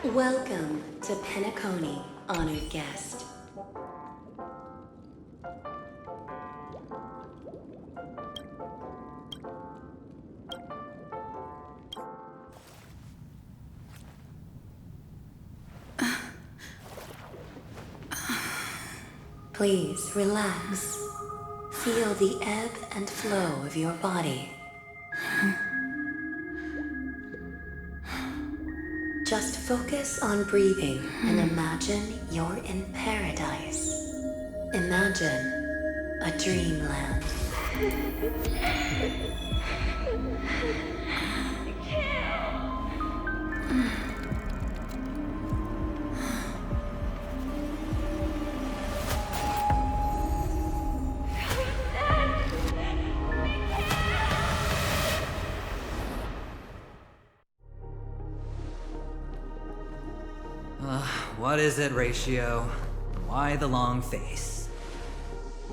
Welcome to Penacony, honored guest. Please relax. Feel the ebb and flow of your body. Just focus on breathing and imagine you're in paradise. Imagine a dreamland. What is it, Ratio? Why the long face?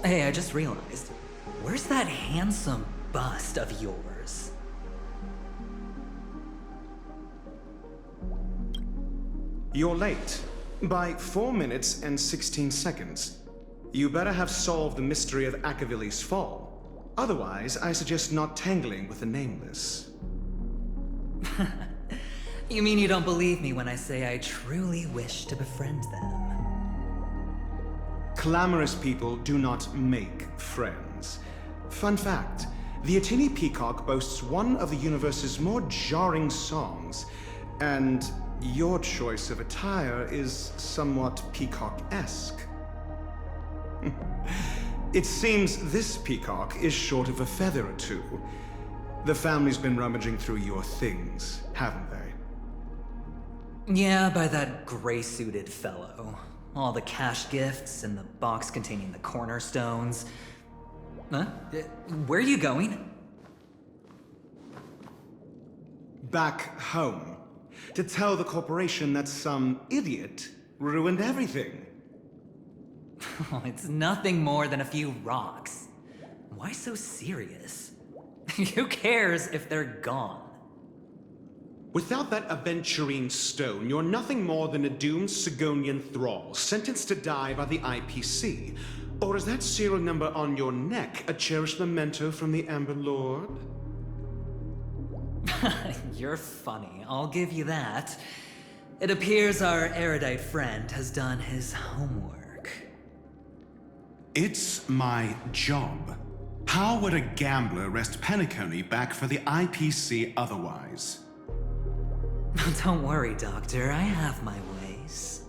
Hey, I just realized, where's that handsome bust of yours? You're late. By 4 minutes and 16 seconds. You better have solved the mystery of Akavili's fall. Otherwise, I suggest not tangling with the nameless. You mean you don't believe me when I say I truly wish to befriend them? Clamorous people do not make friends. Fun fact, the Atini Peacock boasts one of the universe's more jarring songs, and your choice of attire is somewhat peacock-esque. It seems this peacock is short of a feather or two. The family's been rummaging through your things, haven't they? Yeah, by that gray-suited fellow. All the cash gifts and the box containing the cornerstones. Huh? Where are you going? Back home. To tell the corporation that some idiot ruined everything. Oh, it's nothing more than a few rocks. Why so serious? Who cares if they're gone? Without that aventurine stone, you're nothing more than a doomed Sigonian thrall, sentenced to die by the IPC. Or is that serial number on your neck a cherished memento from the Amber Lord? You're funny, I'll give you that. It appears our erudite friend has done his homework. It's my job. How would a gambler wrest Penacony back for the IPC otherwise? Don't worry, Doctor, I have my ways.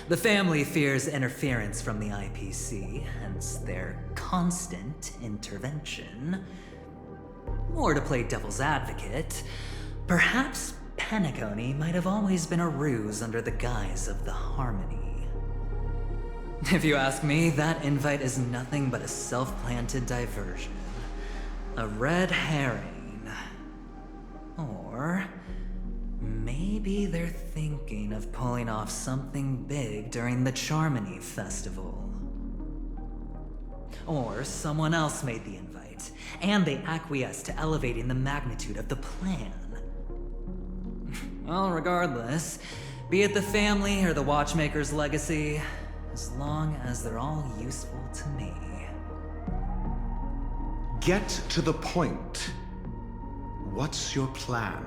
The family fears interference from the IPC, hence their constant intervention. Or to play devil's advocate, perhaps Penacony might have always been a ruse under the guise of the Harmony. If you ask me, that invite is nothing but a self-planted diversion. A red herring. Or maybe they're thinking of pulling off something big during the Charmony Festival. Or someone else made the invite, and they acquiesced to elevating the magnitude of the plan. Well, regardless, be it the family or the Watchmaker's legacy, as long as they're all useful to me. Get to the point. What's your plan?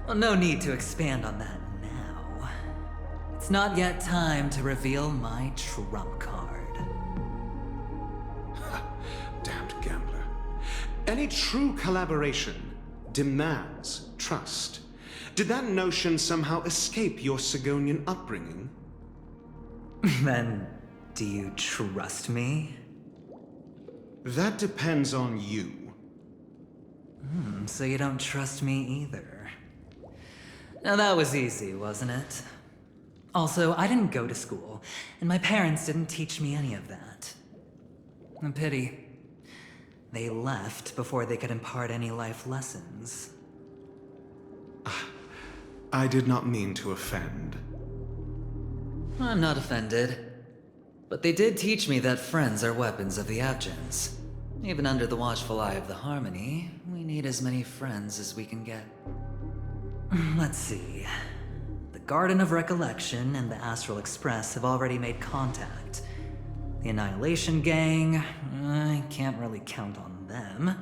Well, no need to expand on that now. It's not yet time to reveal my trump card. Damned gambler. Any true collaboration demands trust. Did that notion somehow escape your Sigonian upbringing? Then, do you trust me? That depends on you. So you don't trust me either. Now that was easy, wasn't it? Also, I didn't go to school, and my parents didn't teach me any of that. A pity. They left before they could impart any life lessons. I did not mean to offend. I'm not offended. But they did teach me that friends are weapons of the Abgens. Even under the watchful eye of the Harmony, we need as many friends as we can get. Let's see. The Garden of Recollection and the Astral Express have already made contact. The Annihilation Gang, I can't really count on them.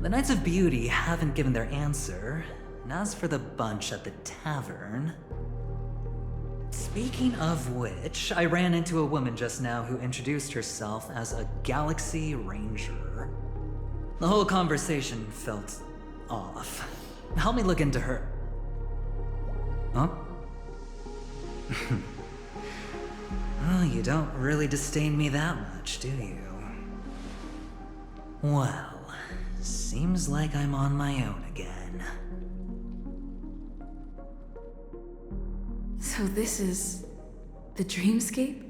The Knights of Beauty haven't given their answer. And as for the bunch at the tavern... Speaking of which, I ran into a woman just now who introduced herself as a Galaxy Ranger. The whole conversation felt off. Help me look into her. Huh? Oh, you don't really disdain me that much, do you? Well, seems like I'm on my own again. So this is the dreamscape?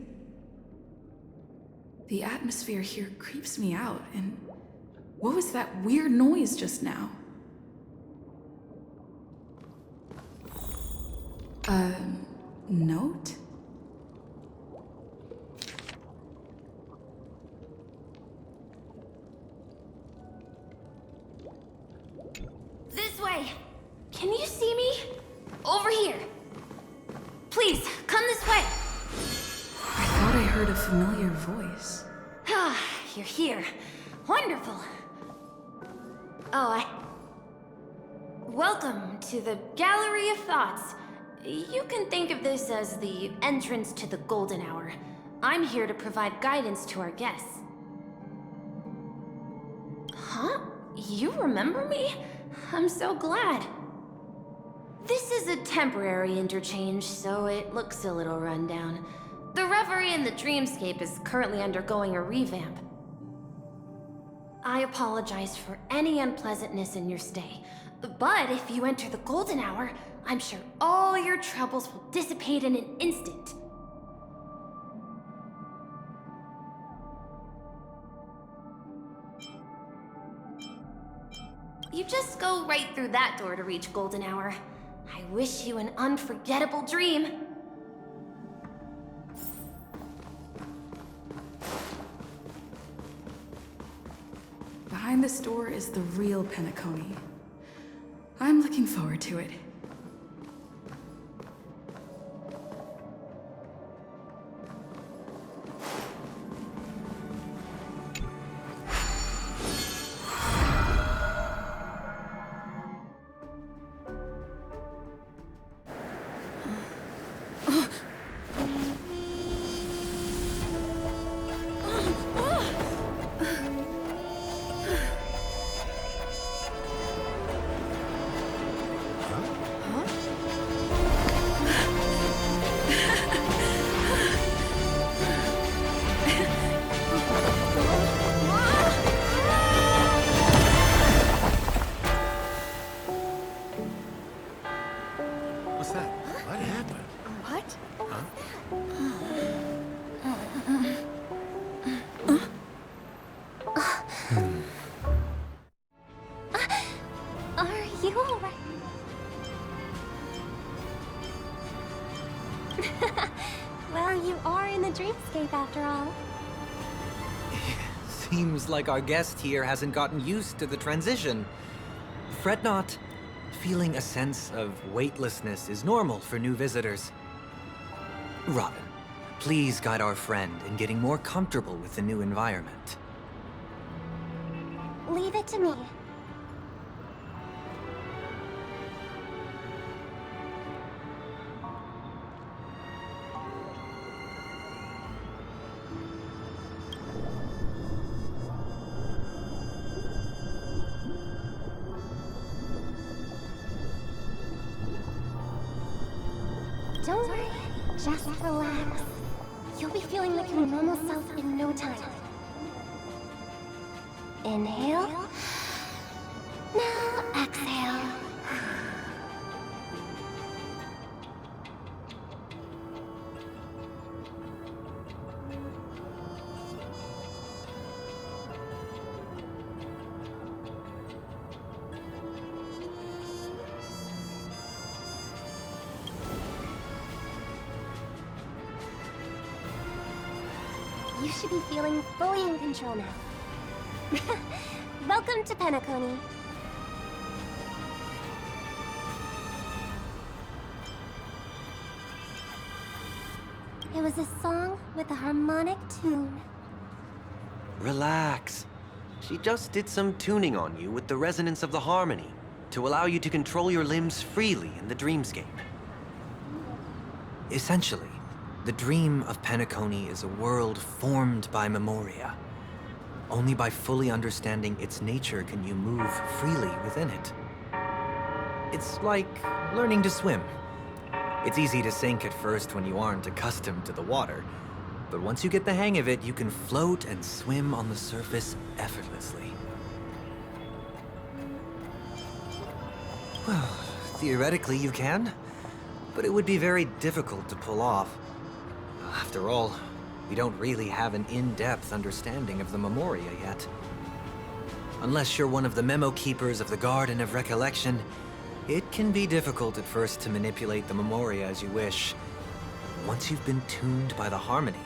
The atmosphere here creeps me out, and what was that weird noise just now? Note? This way! Can you see me? Over here! Please, come this way! I thought I heard a familiar voice. Ah, you're here. Wonderful. Welcome to the Gallery of Thoughts. You can think of this as the entrance to the Golden Hour. I'm here to provide guidance to our guests. Huh? You remember me? I'm so glad. This is a temporary interchange, so it looks a little rundown. The Reverie in the Dreamscape is currently undergoing a revamp. I apologize for any unpleasantness in your stay, but if you enter the Golden Hour, I'm sure all your troubles will dissipate in an instant. You just go right through that door to reach Golden Hour. I wish you an unforgettable dream. Behind this door is the real Penacony. I'm looking forward to it. What's that? What happened? What? Are you alright? Well, you are in the dreamscape after all. Seems like our guest here hasn't gotten used to the transition. Fret not. Feeling a sense of weightlessness is normal for new visitors. Robin, please guide our friend in getting more comfortable with the new environment. Leave it to me. Don't worry, just relax. You'll be feeling like your normal self in no time. Inhale. Now exhale. You should be feeling fully in control now. Welcome to Penacony. It was a song with a harmonic tune. Relax. She just did some tuning on you with the resonance of the harmony to allow you to control your limbs freely in the dreamscape. Essentially, the dream of Penacony is a world formed by memoria. Only by fully understanding its nature can you move freely within it. It's like learning to swim. It's easy to sink at first when you aren't accustomed to the water, but once you get the hang of it, you can float and swim on the surface effortlessly. Well, theoretically you can, but it would be very difficult to pull off. After all, we don't really have an in-depth understanding of the memoria yet. Unless you're one of the memo keepers of the Garden of Recollection, it can be difficult at first to manipulate the memoria as you wish. Once you've been tuned by the harmony,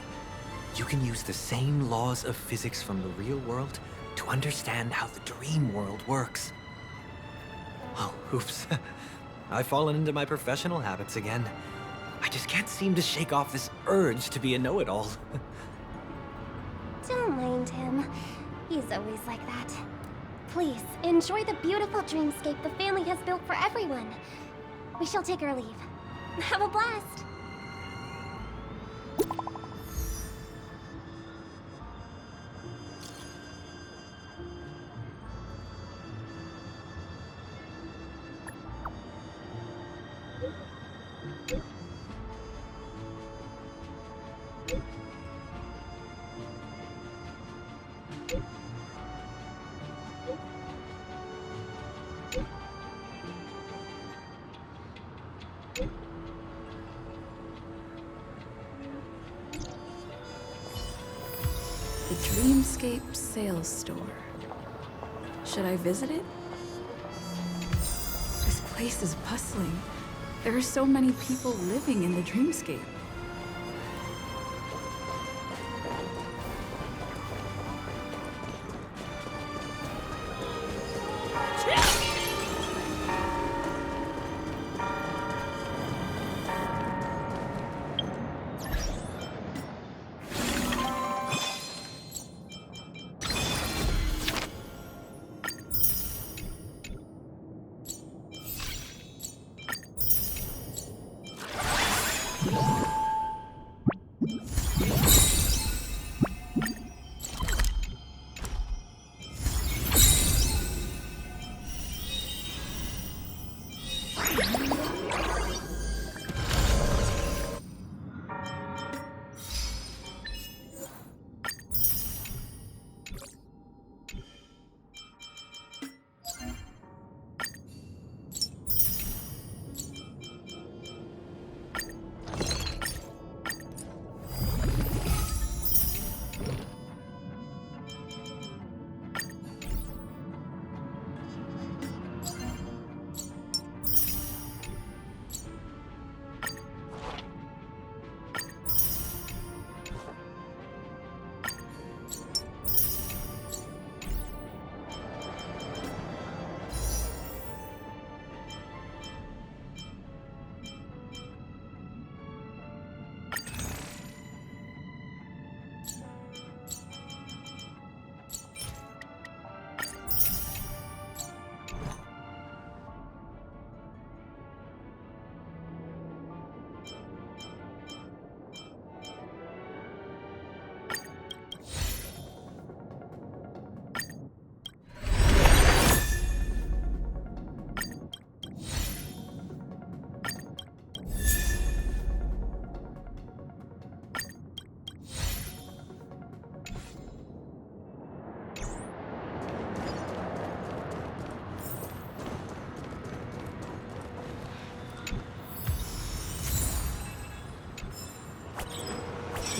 you can use the same laws of physics from the real world to understand how the dream world works. Oh, oops. I've fallen into my professional habits again. I just can't seem to shake off this urge to be a know-it-all. Don't mind him. He's always like that. Please, enjoy the beautiful dreamscape the family has built for everyone. We shall take our leave. Have a blast! The Dreamscape Sales Store. Should I visit it? This place is bustling. There are so many people living in the Dreamscape.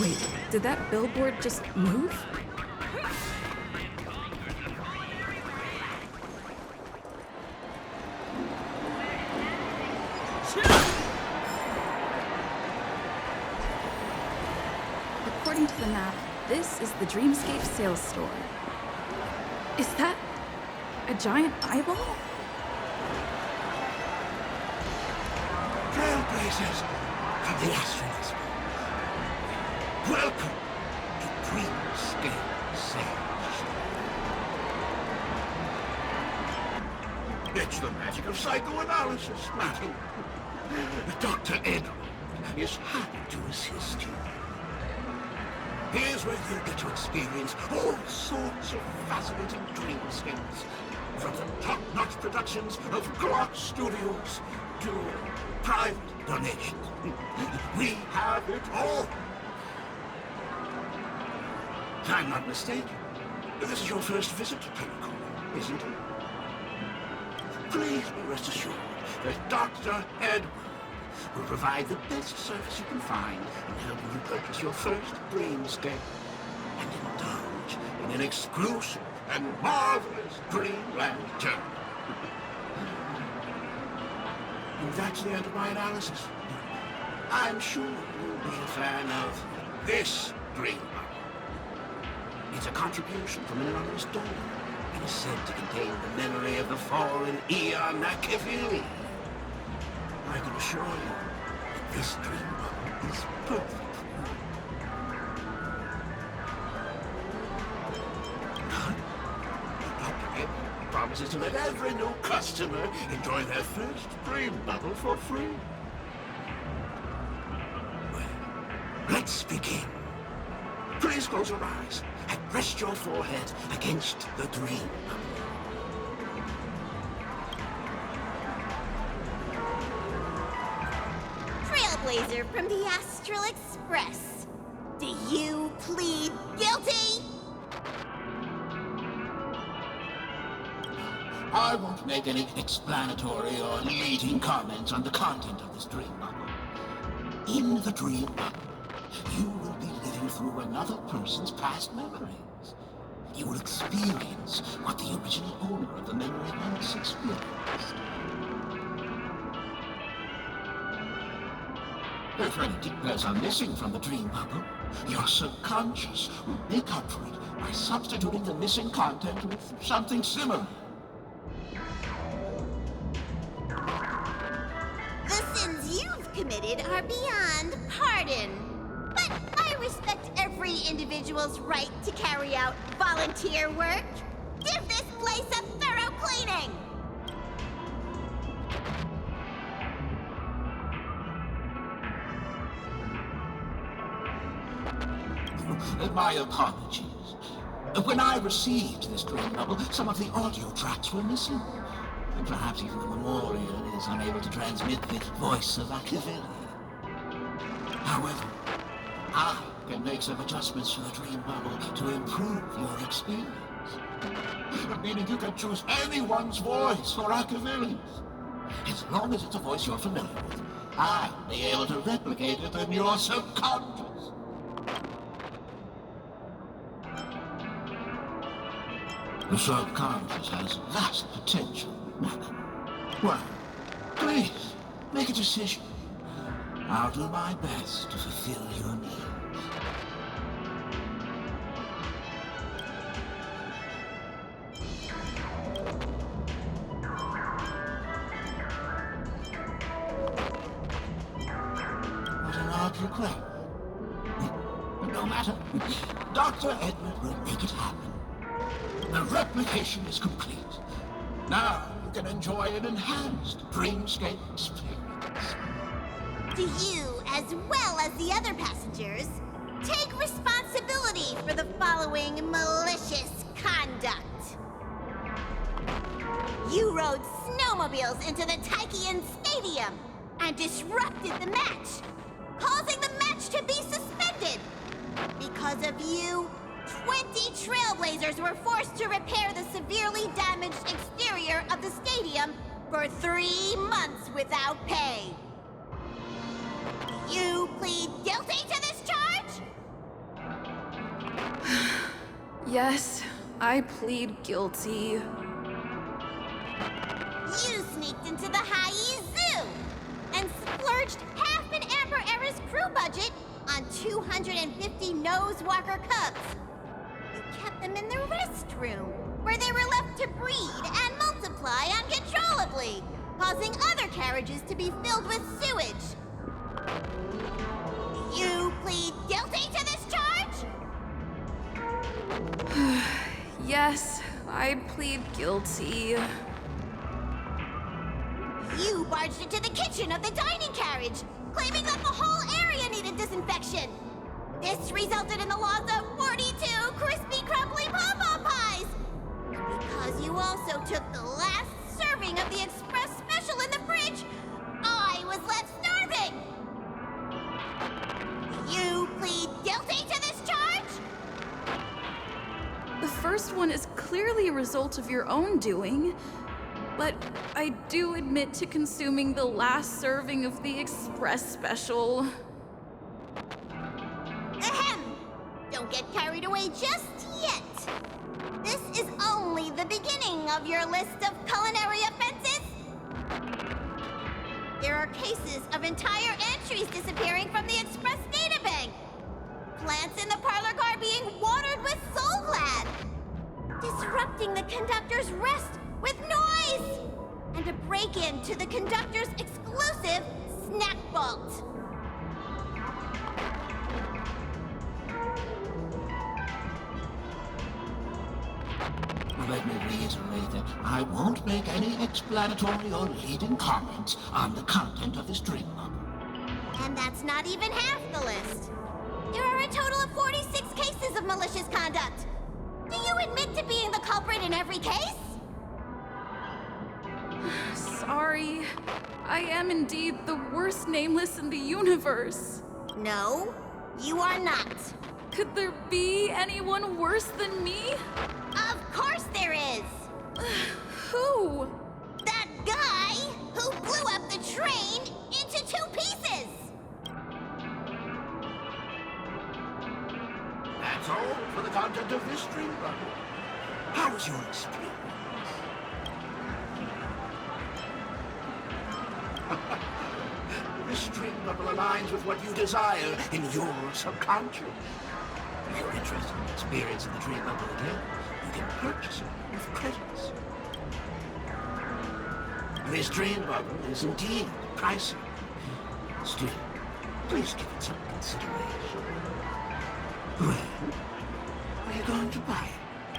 Wait, did that billboard just move? According to the map, this is the Dreamscape Sales Store. Is that a giant eyeball? Trailblazers from the astronauts. Welcome to Dreamscape Sales. It's the magic of psychoanalysis, madam. Dr. Edward is happy to assist you. Here's where you get to experience all sorts of fascinating dreamscapes. From the top-notch productions of Glock Studios to private donations. We have it all. If I'm not mistaken, this is your first visit to Pelican, isn't it? Please be rest assured that Dr. Edward will provide the best service you can find in helping you purchase your first dreamscape and indulge in an exclusive and marvelous dreamland journey. And that's the end of my analysis. I'm sure you'll be a fan of this dream bubble. It's a contribution from an anonymous donor and is said to contain the memory of the fallen Eon Machiavelli. I can assure you that this dream bubble is perfect. Dr. Edward promises to let every new customer enjoy their first dream bubble for free. Well, let's begin. Please close your eyes and rest your forehead against the dream bubble. Trailblazer from the Astral Express. Do you plead guilty? I won't make any explanatory or leading comments on the content of this dream bubble. In the dream bubble, you will be living through another person's past memories. You will experience what the original owner of the memory once experienced. If any details are missing from the dream bubble, your subconscious will make up for it by substituting the missing content with something similar. The sins you've committed are beyond pardon. But I respect every individual's right to carry out volunteer work. Give this place a thorough cleaning! My apologies. When I received this dream bubble, some of the audio tracks were missing. And perhaps even the memorial is unable to transmit the voice of Machiavelli. However, I can make some adjustments to the dream bubble to improve your experience. Meaning you can choose anyone's voice for Machiavelli's. As long as it's a voice you're familiar with, I'll be able to replicate it in your subconscious. The subconscious has vast potential, madam. Well, please, make a decision. I'll do my best to fulfill your needs. What an odd request. No matter. Dr. Edward will make it happen. The replication is complete. Now you can enjoy an enhanced dreamscape experience. Do you, as well as the other passengers, take responsibility for the following malicious conduct? You rode snowmobiles into the Taikian Stadium and disrupted the match, causing the match to be suspended. Because of you, 20 Trailblazers were forced to repair the severely damaged exterior of the stadium for 3 months without pay. You plead guilty to this charge? Yes, I plead guilty. You sneaked into the High Zoo and splurged half an Amber Era's crew budget on 250 Nosewalker cubs. You kept them in the restroom, where they were left to breed and multiply uncontrollably, causing other carriages to be filled with sewage. You plead guilty to this Yes, I plead guilty. You barged into the kitchen of the dining carriage, claiming that the whole area needed disinfection. This resulted in the loss of 42 crispy, crumbly pom-pom pies. And because you also took the last serving of the express special in the fridge, I was left starving. You plead guilty to this charge? The first one is clearly a result of your own doing, but I do admit to consuming the last serving of the express special. Ahem! Don't get carried away just yet. This is only the beginning of your list of culinary offenses. There are cases of entire entries disappearing from the express databank. Plants in the parlor car being watered with Soul Glad. Disrupting the conductor's rest with noise. And a break-in to the conductor's exclusive snack vault. Let me reiterate that I won't make any explanatory or leading comments on the content of this dream bubble. And that's not even half the list. There are a total of 46 cases of malicious conduct. Do you admit to being the culprit in every case? Sorry. I am indeed the worst nameless in the universe. No, you are not. Could there be anyone worse than me? Of course there is! Who? That guy who blew up the train into 2 pieces! That's all for the content of this dream bubble. How was your experience? This dream bubble aligns with what you desire in your subconscious. If you're interested in experiencing the dream bubble again, you can purchase it with credits. This dream bubble is indeed pricey. Still, please give it some consideration. Well, are you going to buy it?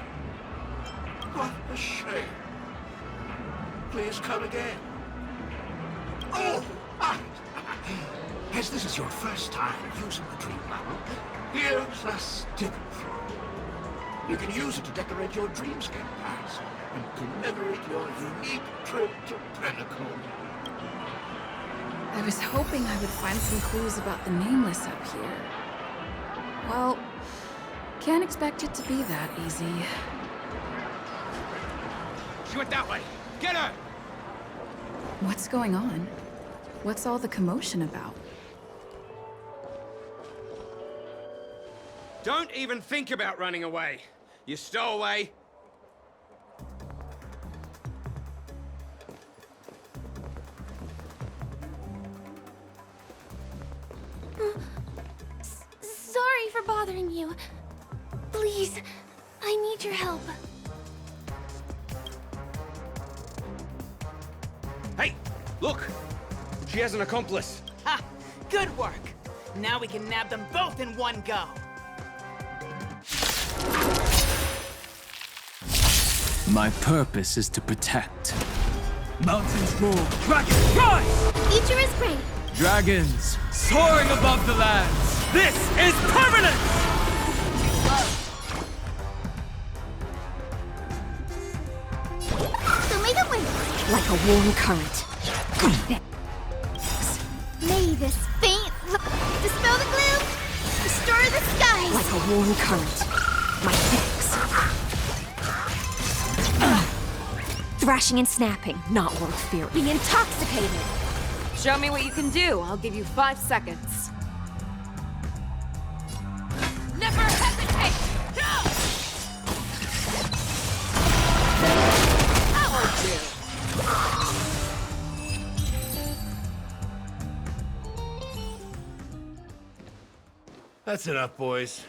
What a shame. Please come again. Oh, as this is your first time using the dream bubble, here's a sticker for you. You can use it to decorate your dreamscape pass and commemorate your unique trip to Pinnacle. I was hoping I would find some clues about the nameless up here. Well, can't expect it to be that easy. She went that way! Get her! What's going on? What's all the commotion about? Don't even think about running away. You stowaway. Sorry for bothering you. Please, I need your help. Hey, look! She has an accomplice. Ha! Good work! Now we can nab them both in one go. My purpose is to protect. Mountains roar, dragons rise! Future is great. Dragons soaring above the lands. This is permanent! So make it win. Like a warm current. May this faint dispel the gloom, destroy the skies. Like a warm current. My thanks. Thrashing and snapping, not worth fearing. Be intoxicated. Show me what you can do. I'll give you 5 seconds. Never hesitate! That'll do. That's enough, boys.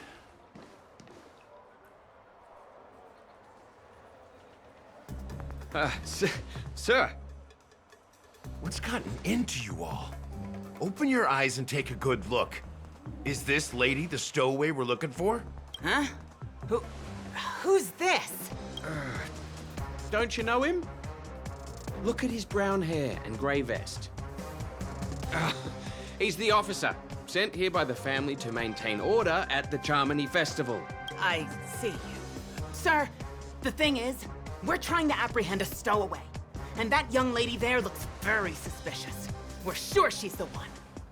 Sir. What's gotten into you all? Open your eyes and take a good look. Is this lady the stowaway we're looking for? Huh? Who Who's this? Don't you know him? Look at his brown hair and grey vest. He's the officer, sent here by the family to maintain order at the Charmony Festival. I see. Sir, the thing is, we're trying to apprehend a stowaway. And that young lady there looks very suspicious. We're sure she's the one.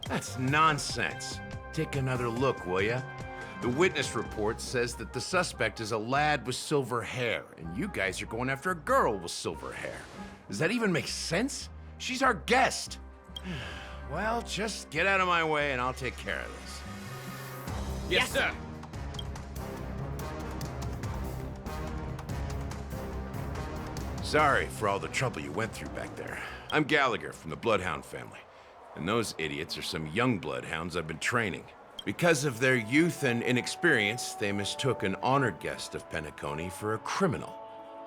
That's nonsense. Take another look, will ya? The witness report says that the suspect is a lad with silver hair, and you guys are going after a girl with silver hair. Does that even make sense? She's our guest. Well, just get out of my way and I'll take care of this. Yes, sir. Sorry for all the trouble you went through back there. I'm Gallagher from the Bloodhound family. And those idiots are some young bloodhounds I've been training. Because of their youth and inexperience, they mistook an honored guest of Penacony for a criminal.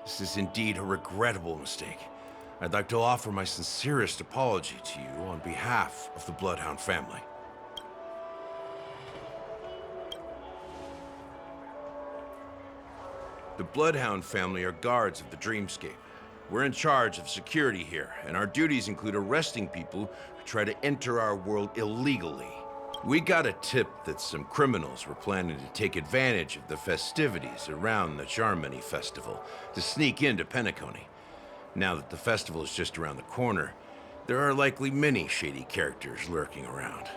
This is indeed a regrettable mistake. I'd like to offer my sincerest apology to you on behalf of the Bloodhound family. The Bloodhound family are guards of the Dreamscape. We're in charge of security here, and our duties include arresting people who try to enter our world illegally. We got a tip that some criminals were planning to take advantage of the festivities around the Charmony Festival to sneak into Penacony. Now that the festival is just around the corner, there are likely many shady characters lurking around.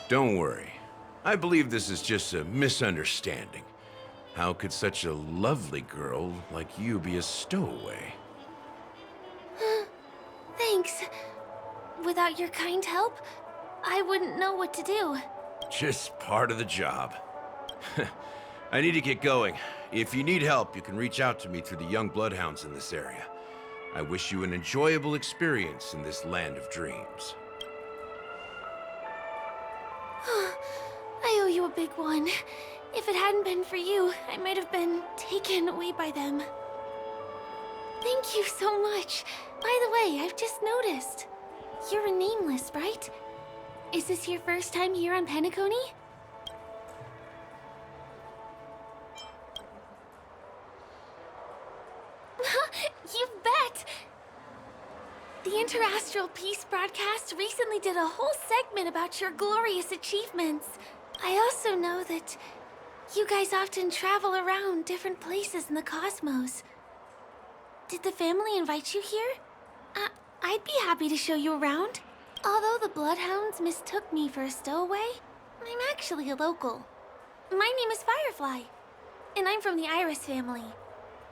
Don't worry. I believe this is just a misunderstanding. How could such a lovely girl like you be a stowaway? Thanks. Without your kind help, I wouldn't know what to do. Just part of the job. I need to get going. If you need help, you can reach out to me through the young bloodhounds in this area. I wish you an enjoyable experience in this land of dreams. I owe you a big one. If it hadn't been for you, I might have been taken away by them. Thank you so much. By the way, I've just noticed. You're a nameless, right? Is this your first time here on Penacony? You bet! The Interastral Peace broadcast recently did a whole segment about your glorious achievements. I also know that you guys often travel around different places in the cosmos. Did the family invite you here? I'd be happy to show you around. Although the Bloodhounds mistook me for a stowaway, I'm actually a local. My name is Firefly, and I'm from the Iris family.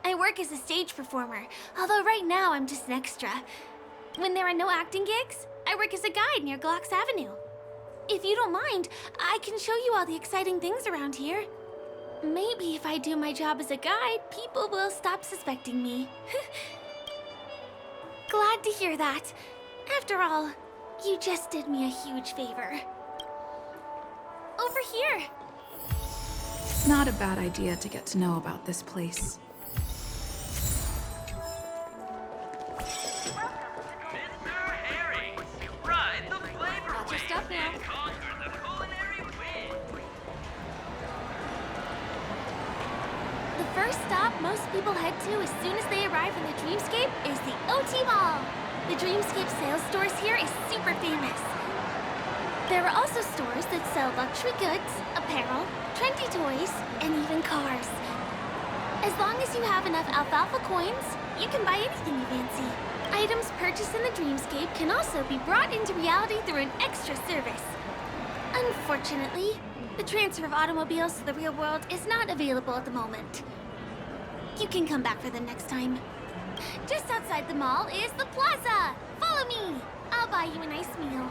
I work as a stage performer, although right now I'm just an extra. When there are no acting gigs, I work as a guide near Glocks Avenue. If you don't mind, I can show you all the exciting things around here. Maybe if I do my job as a guide, people will stop suspecting me. Glad to hear that. After all, you just did me a huge favor. Over here! It's not a bad idea to get to know about this place. Got your stuff now. The first stop most people head to as soon as they arrive in the Dreamscape is the OT Mall. The Dreamscape sales stores here is super famous. There are also stores that sell luxury goods, apparel, trendy toys, and even cars. As long as you have enough alfalfa coins, you can buy anything you fancy. Items purchased in the Dreamscape can also be brought into reality through an extra service. Unfortunately, the transfer of automobiles to the real world is not available at the moment. You can come back for them next time. Just outside the mall is the plaza! Follow me! I'll buy you a nice meal.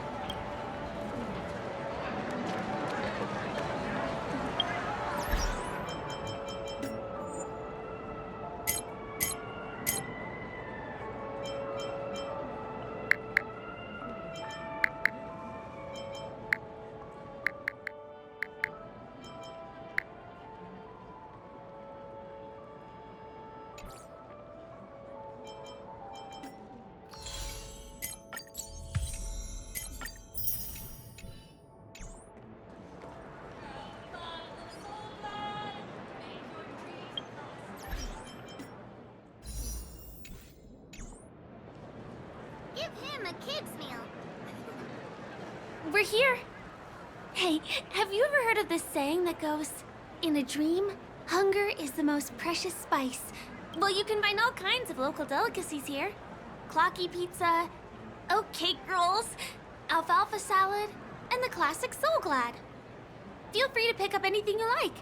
him a kid's meal. We're here. Hey, have you ever heard of this saying that goes, in a dream, hunger is the most precious spice? Well, you can find all kinds of local delicacies here. Clocky pizza, oat cake rolls, alfalfa salad, and the classic Soul Glad. Feel free to pick up anything you like.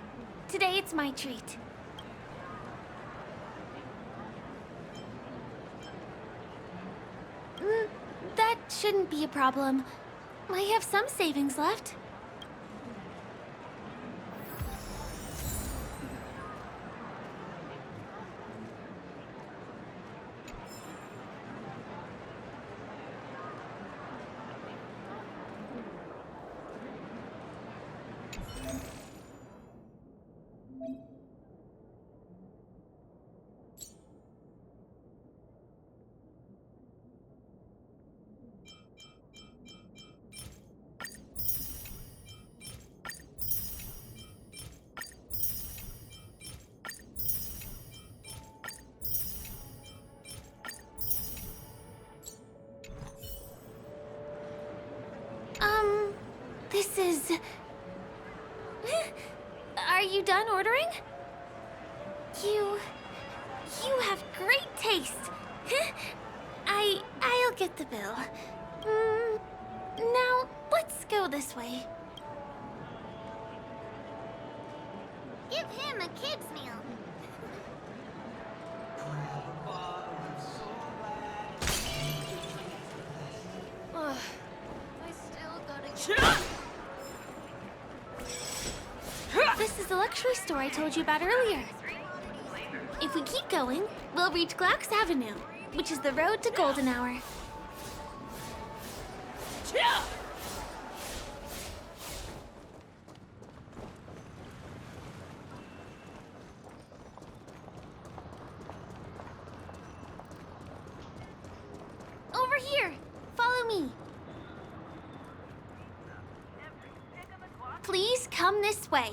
Today it's my treat. That shouldn't be a problem. I have some savings left. This is... Are you done ordering? You have great taste. I'll get the bill. Now, let's go this way. Give him a kid's meal. Ugh. I still gotta... This is the luxury store I told you about earlier. If we keep going, we'll reach Glax Avenue, which is the road to Golden Hour. Over here! Follow me. Please come this way.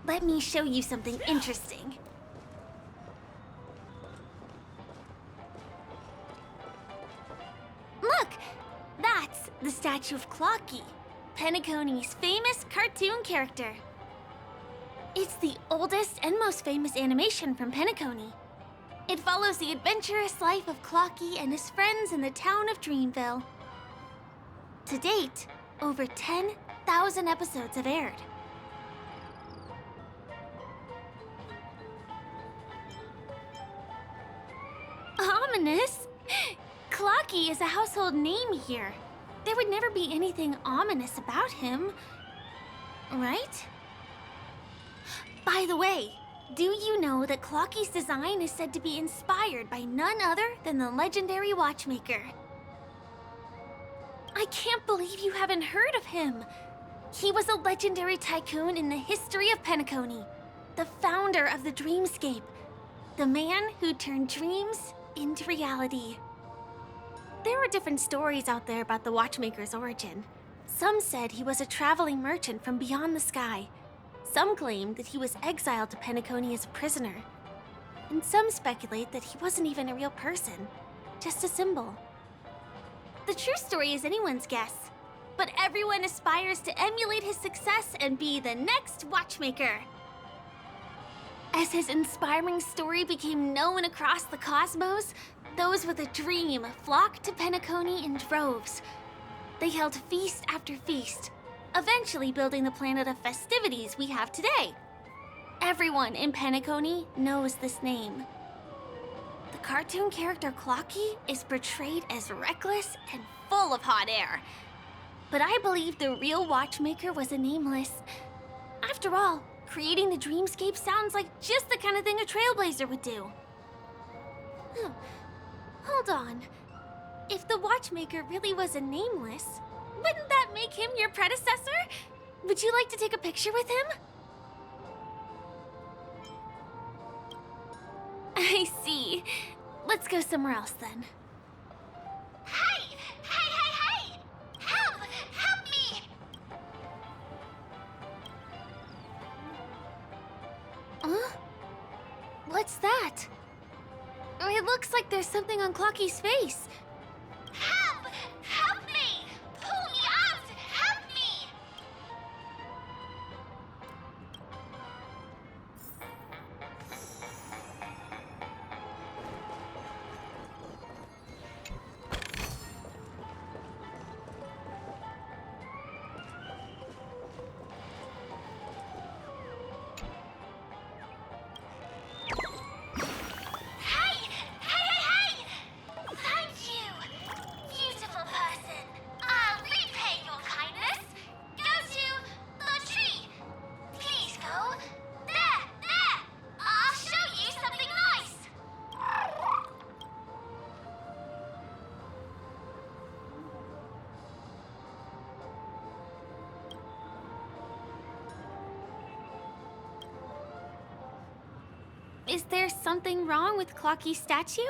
Let me show you something interesting. Look! That's the statue of Clocky, Penacony's famous cartoon character. It's the oldest and most famous animation from Penacony. It follows the adventurous life of Clocky and his friends in the town of Dreamville. To date, over 10,000 episodes have aired. Ominous? Clocky is a household name here. There would never be anything ominous about him, right? By the way, do you know that Clocky's design is said to be inspired by none other than the legendary watchmaker? I can't believe you haven't heard of him. He was a legendary tycoon in the history of Penacony, the founder of the dreamscape, the man who turned dreams into reality. There are different stories out there about the watchmaker's origin. Some said he was a traveling merchant from beyond the sky. Some claimed that he was exiled to Penacony as a prisoner. And some speculate that he wasn't even a real person, just a symbol. The true story is anyone's guess, but everyone aspires to emulate his success and be the next watchmaker. As his inspiring story became known across the cosmos, those with a dream flocked to Penacony in droves. They held feast after feast, eventually building the planet of festivities we have today. Everyone in Penacony knows this name. The cartoon character Clocky is portrayed as reckless and full of hot air. But I believe the real watchmaker was a nameless. After all, creating the dreamscape sounds like just the kind of thing a trailblazer would do. Hold on. If the watchmaker really was a nameless, wouldn't that make him your predecessor? Would you like to take a picture with him? I see. Let's go somewhere else then. Hey! Hey! Help! Help me! Huh? What's that? It looks like there's something on Clocky's face. Help! Is there something wrong with Clocky's statue?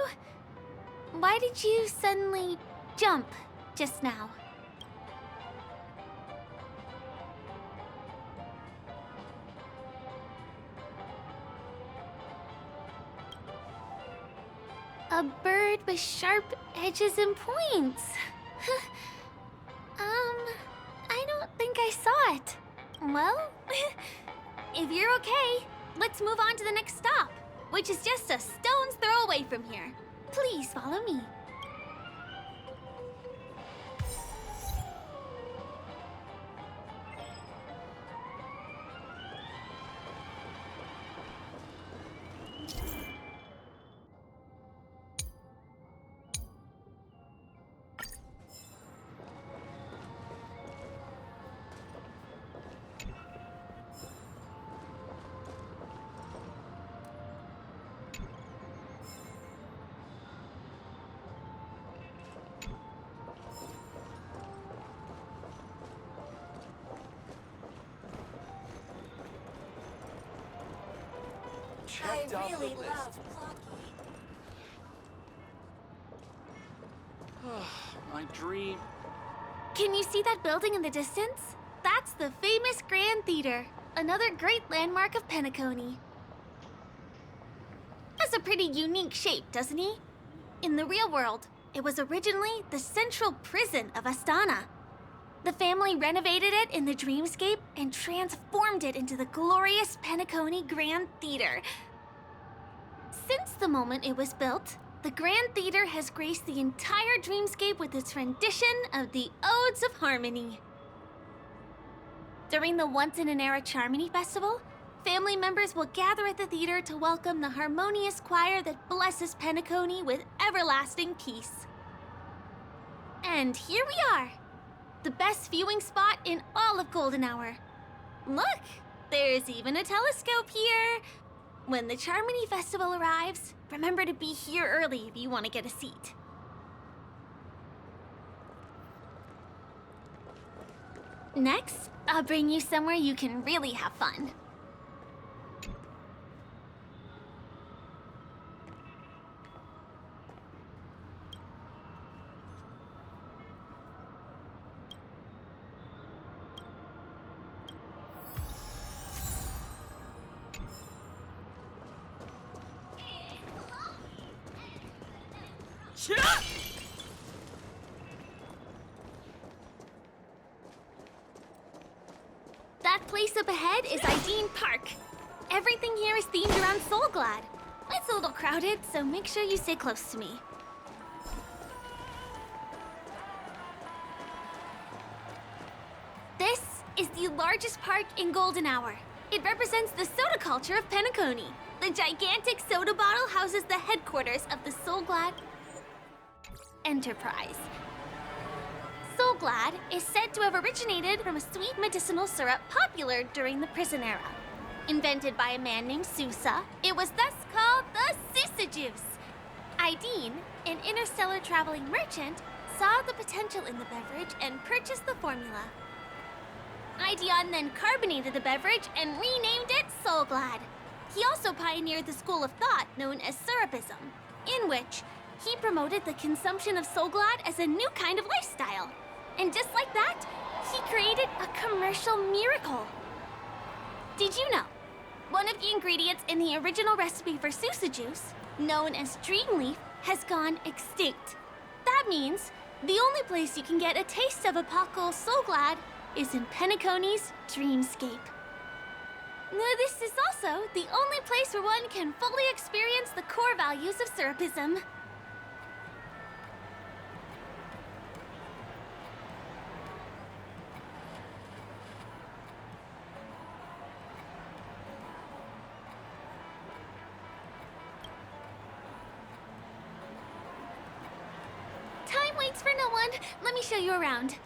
Why did you suddenly jump just now? A bird with sharp edges and points. I don't think I saw it. Well, if you're okay, let's move on to the next stop, which is just a stone's throw away from here. Please follow me. I really love My dream. Can you see that building in the distance? That's the famous Grand Theater, another great landmark of Penacony. Has a pretty unique shape, doesn't he? In the real world, it was originally the central prison of Astana. The family renovated it in the dreamscape and transformed it into the glorious Penacony Grand Theater. Since the moment it was built, the Grand Theater has graced the entire dreamscape with its rendition of the Odes of Harmony. During the Once-in-an-Era Charmony Festival, family members will gather at the theater to welcome the harmonious choir that blesses Penacony with everlasting peace. And here we are, the best viewing spot in all of Golden Hour. Look, there's even a telescope here. When the Charmony Festival arrives, remember to be here early if you want to get a seat. Next, I'll bring you somewhere you can really have fun. That place up ahead is Ideen Park. Everything here is themed around Soulglad. It's a little crowded, so make sure you stay close to me. This is the largest park in Golden Hour. It represents the soda culture of Penacony. The gigantic soda bottle houses the headquarters of the Soulglad Enterprise. Soulglad is said to have originated from a sweet medicinal syrup popular during the prison era. Invented by a man named Sousa, it was thus called the Sousa Juice. Ideen, an interstellar traveling merchant, saw the potential in the beverage and purchased the formula. Ideon then carbonated the beverage and renamed it Soulglad. He also pioneered the school of thought known as Syrupism, in which he promoted the consumption of Soulglad as a new kind of lifestyle. And just like that, he created a commercial miracle. Did you know? One of the ingredients in the original recipe for Sousa Juice, known as Dreamleaf, has gone extinct. That means the only place you can get a taste of Apocal Soulglad is in Penacony's Dreamscape. This is also the only place where one can fully experience the core values of Syrupism. Time waits for no one. Let me show you around.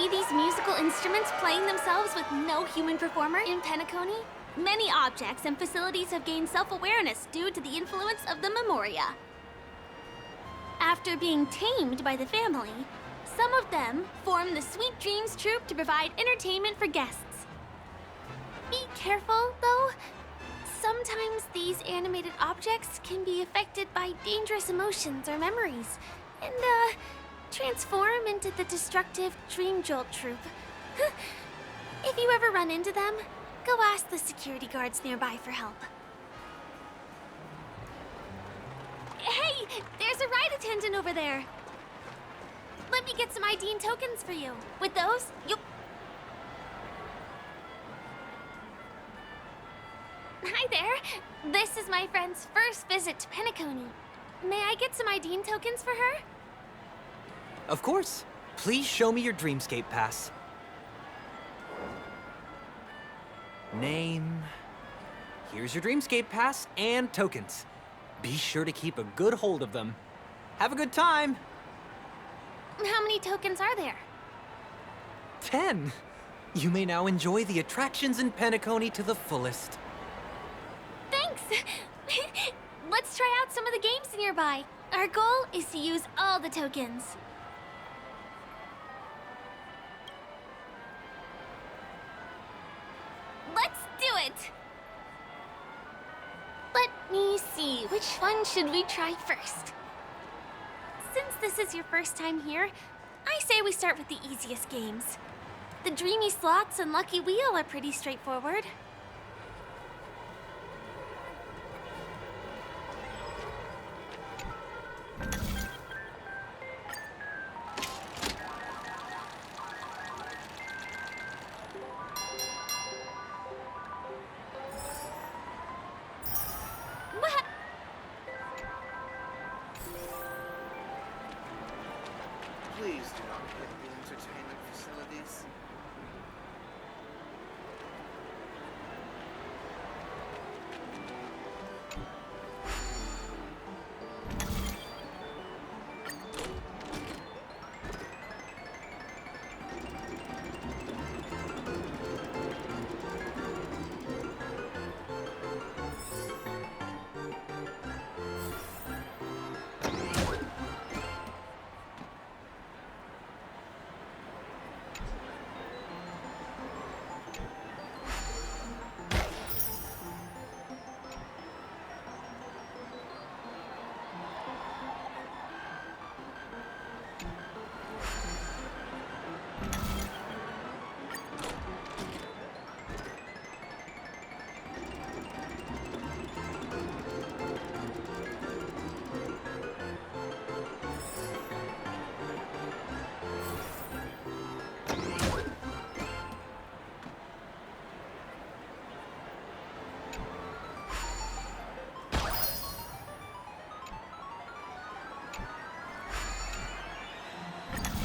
see these musical instruments playing themselves with no human performer in Penacony? Many objects and facilities have gained self-awareness due to the influence of the Memoria. After being tamed by the family, some of them form the Sweet Dreams Troupe to provide entertainment for guests. Be careful, though. Sometimes these animated objects can be affected by dangerous emotions or memories, and, transform into the destructive Dream Jolt Troupe. If you ever run into them, go ask the security guards nearby for help. Hey, there's a ride attendant over there. Let me get some ID and tokens for you. With those, you'll... Hi there. This is my friend's first visit to Penacony. May I get some ID and tokens for her? Of course. Please show me your Dreamscape pass. Name. Here's your Dreamscape pass and tokens. Be sure to keep a good hold of them. Have a good time! How many tokens are there? 10! You may now enjoy the attractions in Penacony to the fullest. Thanks! Let's try out some of the games nearby. Our goal is to use all the tokens. Let's do it! Let me see, which one should we try first? Since this is your first time here, I say we start with the easiest games. The Dreamy Slots and Lucky Wheel are pretty straightforward. Please do not hit the entertainment facilities.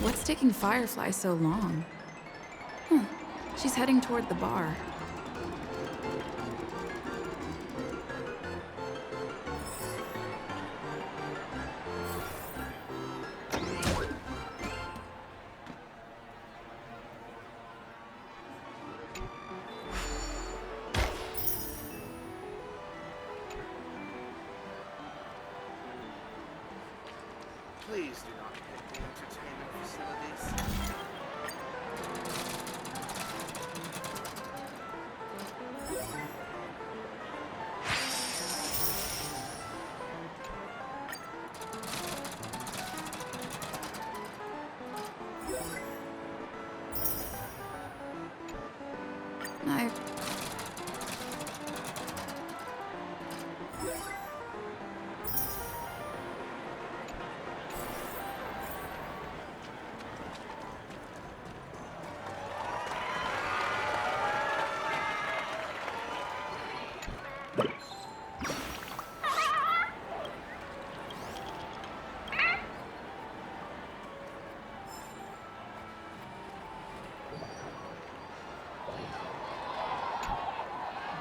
What's taking Firefly so long? She's heading toward the bar. Please do not hit the entertainment facilities.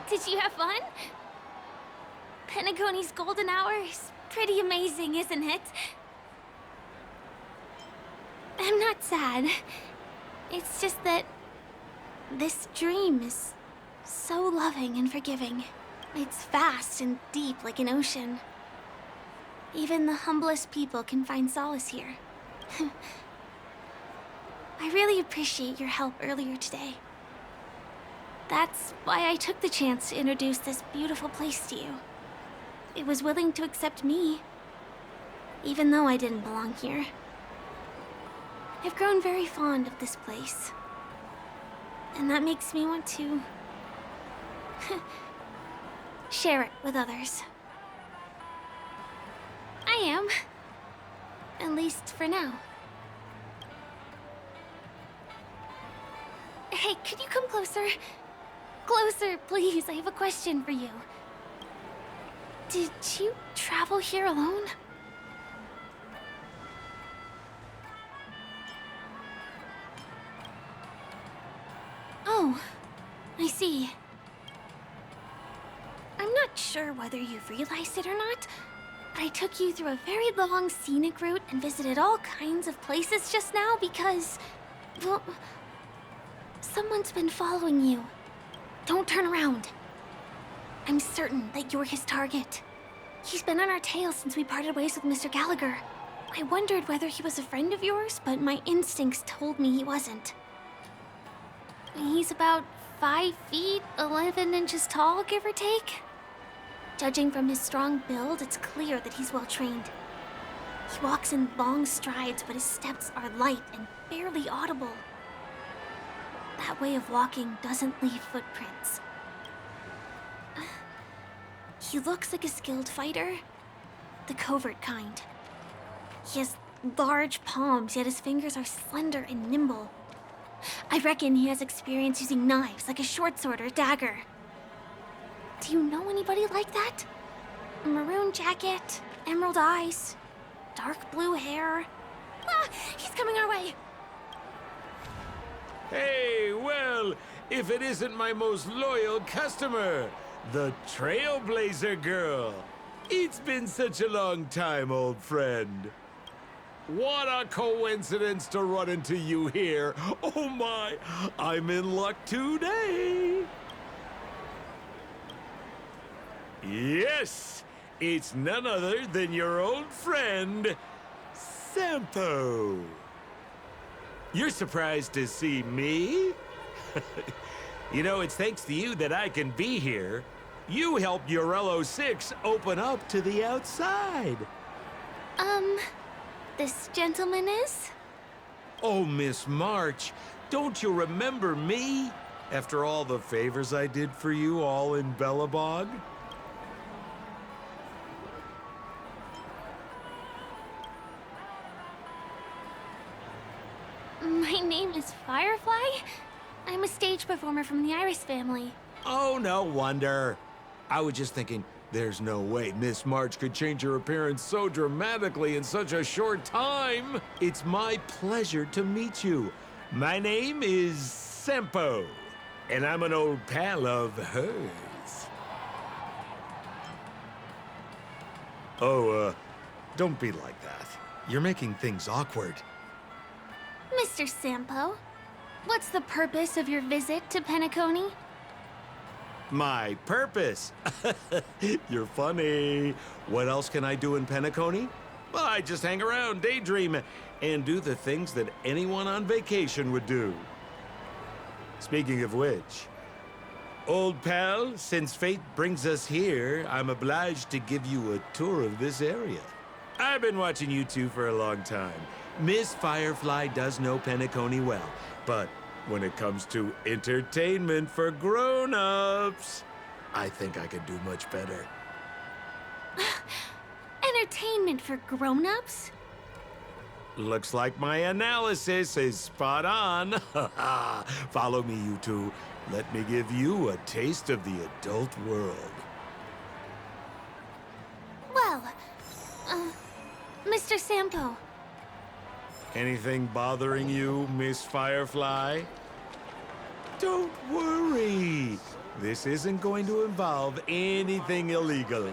Did you have fun? Penacony's golden hour is pretty amazing, isn't it? I'm not sad. It's just that this dream is so loving and forgiving. It's vast and deep like an ocean. Even the humblest people can find solace here. I really appreciate your help earlier today. That's why I took the chance to introduce this beautiful place to you. It was willing to accept me, even though I didn't belong here. I've grown very fond of this place. And that makes me want to share it with others. I am. At least for now. Hey, could you come closer? Closer, please. I have a question for you. Did you travel here alone? Oh, I see. I'm not sure whether you've realized it or not, but I took you through a very long scenic route and visited all kinds of places just now because, well, someone's been following you. Don't turn around. I'm certain that you're his target. He's been on our tail since we parted ways with Mr. Gallagher. I wondered whether he was a friend of yours, but my instincts told me he wasn't. He's about 5 feet, 11 inches tall, give or take. Judging from his strong build, it's clear that he's well trained. He walks in long strides, but his steps are light and barely audible. That way of walking doesn't leave footprints. He looks like a skilled fighter, the covert kind. He has large palms, yet his fingers are slender and nimble. I reckon he has experience using knives, like a short sword or dagger. Do you know anybody like that? A maroon jacket, emerald eyes, dark blue hair. Ah, he's coming our way. Hey, well, if it isn't my most loyal customer, the Trailblazer Girl. It's been such a long time, old friend. What a coincidence to run into you here. Oh my, I'm in luck today. Yes, it's none other than your old friend, Sampo. You're surprised to see me? You know, it's thanks to you that I can be here. You helped Urello 6 open up to the outside. This gentleman is? Oh, Miss March, don't you remember me? After all the favors I did for you all in Bellabog? My name is Firefly. I'm a stage performer from the Iris family. Oh, no wonder. I was just thinking, there's no way Miss March could change her appearance so dramatically in such a short time. It's my pleasure to meet you. My name is Sampo, and I'm an old pal of hers. Oh, don't be like that. You're making things awkward. Mr. Sampo, what's the purpose of your visit to Penacony? My purpose? You're funny. What else can I do in Penacony? Well, I just hang around, daydream, and do the things that anyone on vacation would do. Speaking of which, old pal, since fate brings us here, I'm obliged to give you a tour of this area. I've been watching you two for a long time. Miss Firefly does know Penacony well, but when it comes to entertainment for grown-ups, I think I could do much better. Entertainment for grown-ups? Looks like my analysis is spot on. Follow me, you two. Let me give you a taste of the adult world. Well, Mr. Sampo. Anything bothering you, Miss Firefly? Don't worry. This isn't going to involve anything illegal.